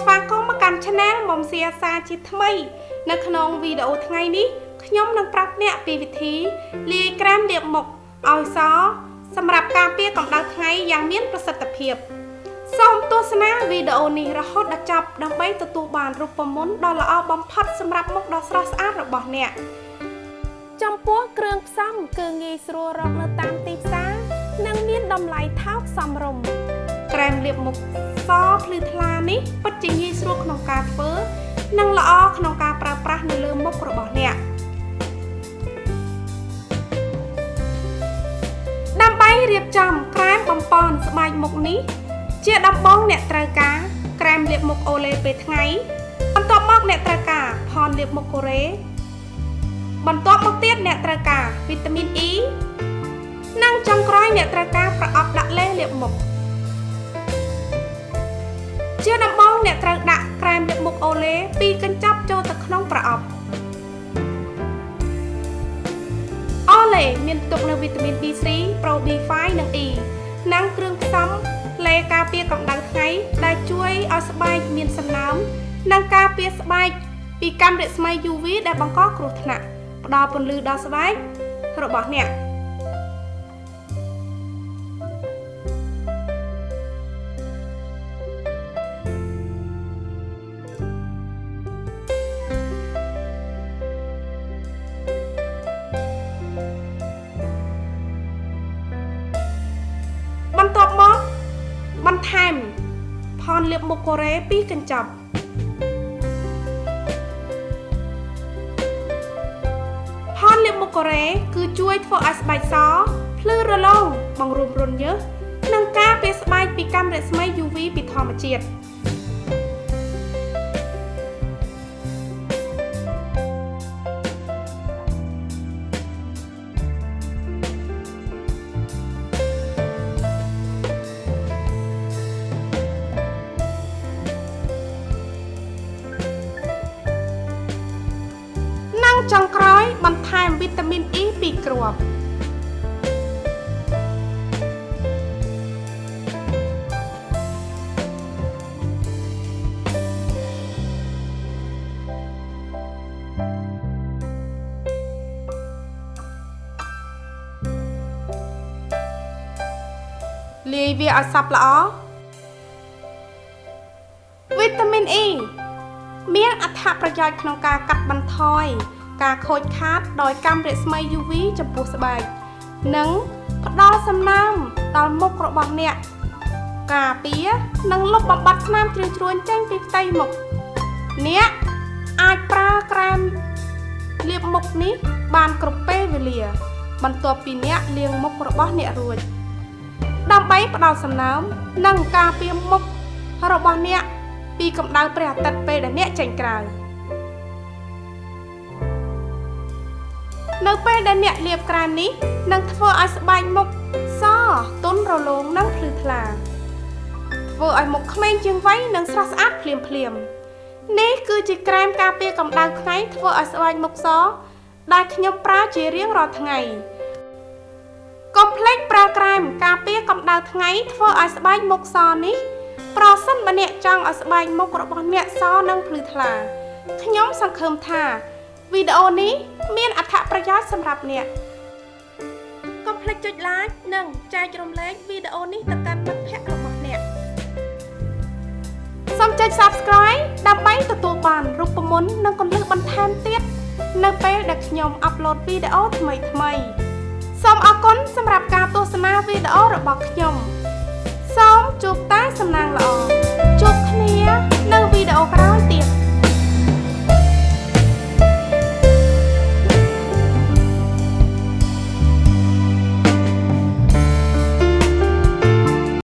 ស្វាគមន៍មកកាន់ Channel មុំសៀសាជាថ្មីនៅក្នុងវីដេអូថ្ងៃនេះខ្ញុំនឹងប្រាប់អ្នកពីវិធីលាយក្រែមលាបមុខឲ្យសសម្រាប់ការពារកម្ដៅថ្ងៃយ៉ាងមានប្រសិទ្ធភាពសូមទស្សនាវីដេអូនេះរហូតដល់ចប់ដើម្បីទទួលបានរូបមន្តដ៏ល្អបំផុតសម្រាប់មុខដ៏ស្រស់ស្អាតរបស់អ្នកចំពោះគ្រឿងផ្សំគឺងាយស្រួលរកនៅតាមទីផ្សារនិងមានតម្លៃថោកសមរម្យក្រែមលាបមុខសភ្លឺថ្លានេះពិតជាងាយស្រួលក្នុងការធ្វើនិងល្អក្នុងការប្រើប្រាស់នៅលើមុខរបស់អ្នកដើម្បីរៀបចំក្រែមបំប៉នស្បែកមុខនេះជាដំបូងអ្នកត្រូវការក្រែមលាបមុខអូឡេពេលថ្ងៃបន្ទាប់មកអ្នកត្រូវការផនលាបមុខកូរ៉េបន្ទាប់មកទៀតអ្នកត្រូវការវីតាមីន E និងចុងក្រោយអ្នកត្រូវការប្រអប់ដាក់លេលាបមុខជាដំបូងអ្នកត្រូវដាក់ក្រែមលាបមុខអូឡេ2កញ្ចប់ចូលទៅក្នុងប្រអប់អូឡេមានផ្ទុកនូវវីតាមីន B3 Pro B5 និង E និងគ្រឿងផ្សំលេការពារកម្ដៅថ្ងៃដែលជួយឲ្យស្បែកមានសំណើមនិងការពារស្បែកពីកាំរស្មី UV ដែលបង្កគ្រោះថ្នាក់ផ្ដល់ពន្លឺដល់ស្បែករបស់អ្នកបន្ទាប់មកបន្ថែមផនលាបមុខកូរ៉េ2កញ្ចប់ផនលាបមុខកូរ៉េគឺជួយធ្វើឲ្យស្បែកសភ្លឺរលោងបង្រួមរន្ធញើសនិងការពារស្បែកពីកាំរស្មី UV ពីធម្មជាតិចុងក្រោយបន្ថែមវីតាមីន E 2 គ្រាប់លាយវាឲ្យសព្វល្អវីតាមីន E មានអត្ថប្រយោជន៍ក្នុងការកាត់បន្ថយការខូចខាតដោយកាំរស្មី UV ចំពោះស្បែកនិងផ្ដល់សំណើមដល់មុខរបស់អ្នកការពារនិងលុបបំបាត់ស្នាមជ្រឿនជ្រួញចេញពីផ្ទៃមុខអ្នកអាចប្រើក្រែមលាបមុខនេះបានគ្រប់ពេលវេលាបន្ទាប់ពីអ្នកលាងមុខរបស់អ្នករួចដើម្បីផ្ដល់សំណើមនិងការពារមុខរបស់អ្នកពីកម្ដៅព្រះអាទិត្យពេលដែលអ្នកចេញក្រៅនៅពេលដែលអ្នកលាបក្រែមនេះនឹងធ្វើឲ្យស្បែកមុខសទន់រលោងនិងភ្លឺថ្លាធ្វើឲ្យមុខក្មេងជាងវ័យនិងស្រស់ស្អាតភ្លាមនេះគឺជាក្រែមការពារកម្ដៅថ្ងៃធ្វើឲ្យស្បែកមុខសដែលខ្ញុំប្រើជារៀងរាល់ថ្ងៃកុំភ្លេចប្រើក្រែមការពារកម្ដៅថ្ងៃធ្វើឲ្យស្បែកមុខសនេះប្រសិនបើអ្នកចង់ឲ្យស្បែកមុខរបស់អ្នកសនិងភ្លឺថ្លាខ្ញុំសង្ឃឹមថាវីដេអូនេះមានអត្ថប្រយោជន៍សម្រាប់អ្នកកុំភ្លេចចុច like និងចែករំលែកវីដេអូនេះទៅកាន់មិត្តភ័ក្តិរបស់អ្នកសូមចុច Subscribe ដើម្បីទទួលបានរូបមន្តនិងគន្លឹះបន្ថែមទៀតនៅពេលដែលខ្ញុំអាប់ឡូតវីដេអូថ្មីសូមអរគុណសម្រាប់ការទស្សនាវីដេអូរបស់ខ្ញុំសូមជួបតែសំណាងល្អជួបគ្នានៅវីដេអូក្រោយទៀត